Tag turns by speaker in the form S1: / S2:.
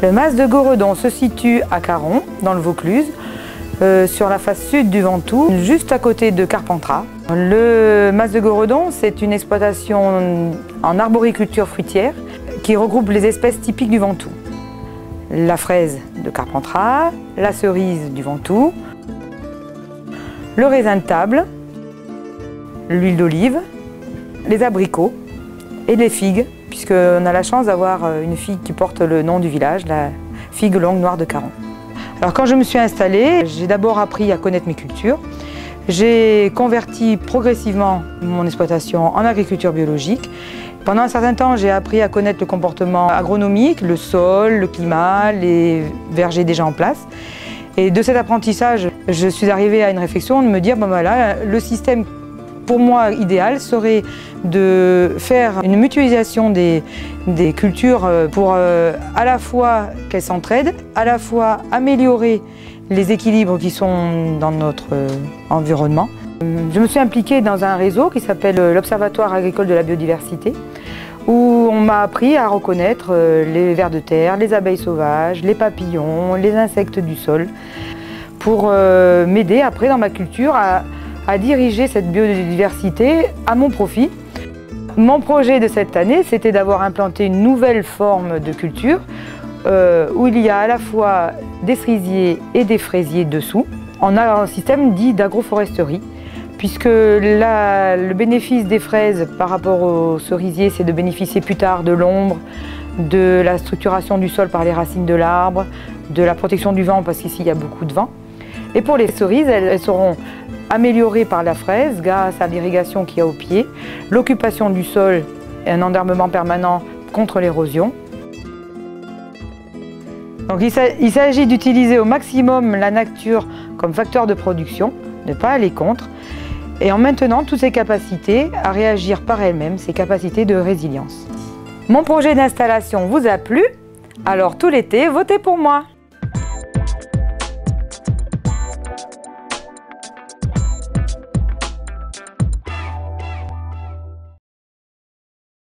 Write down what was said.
S1: Le mas de Goredon se situe à Caron, dans le Vaucluse, sur la face sud du Ventoux, juste à côté de Carpentras. Le mas de Goredon, c'est une exploitation en arboriculture fruitière qui regroupe les espèces typiques du Ventoux. La fraise de Carpentras, la cerise du Ventoux, le raisin de table, l'huile d'olive, les abricots et les figues, puisqu'on a la chance d'avoir une figue qui porte le nom du village, la figue longue noire de Caron. Alors quand je me suis installée, j'ai d'abord appris à connaître mes cultures. J'ai converti progressivement mon exploitation en agriculture biologique. Pendant un certain temps, j'ai appris à connaître le comportement agronomique, le sol, le climat, les vergers déjà en place. Et de cet apprentissage, je suis arrivée à une réflexion de me dire, bon voilà, le système pour moi idéal serait de faire une mutualisation des cultures pour à la fois qu'elles s'entraident, à la fois améliorer les équilibres qui sont dans notre environnement. Je me suis impliquée dans un réseau qui s'appelle l'Observatoire agricole de la biodiversité, où on m'a appris à reconnaître les vers de terre, les abeilles sauvages, les papillons, les insectes du sol, pour m'aider après dans ma culture à diriger cette biodiversité à mon profit. Mon projet de cette année, c'était d'avoir implanté une nouvelle forme de culture où il y a à la fois des cerisiers et des fraisiers dessous. On a un système dit d'agroforesterie, puisque le bénéfice des fraises par rapport aux cerisiers, c'est de bénéficier plus tard de l'ombre, de la structuration du sol par les racines de l'arbre, de la protection du vent, parce qu'ici il y a beaucoup de vent. Et pour les cerises, elles seront améliorées par la fraise grâce à l'irrigation qu'il y a au pied, l'occupation du sol et un enherbement permanent contre l'érosion. Donc il s'agit d'utiliser au maximum la nature comme facteur de production, de ne pas aller contre, et en maintenant toutes ses capacités à réagir par elle-même, ses capacités de résilience. Mon projet d'installation vous a plu? Alors tout l'été, votez pour moi!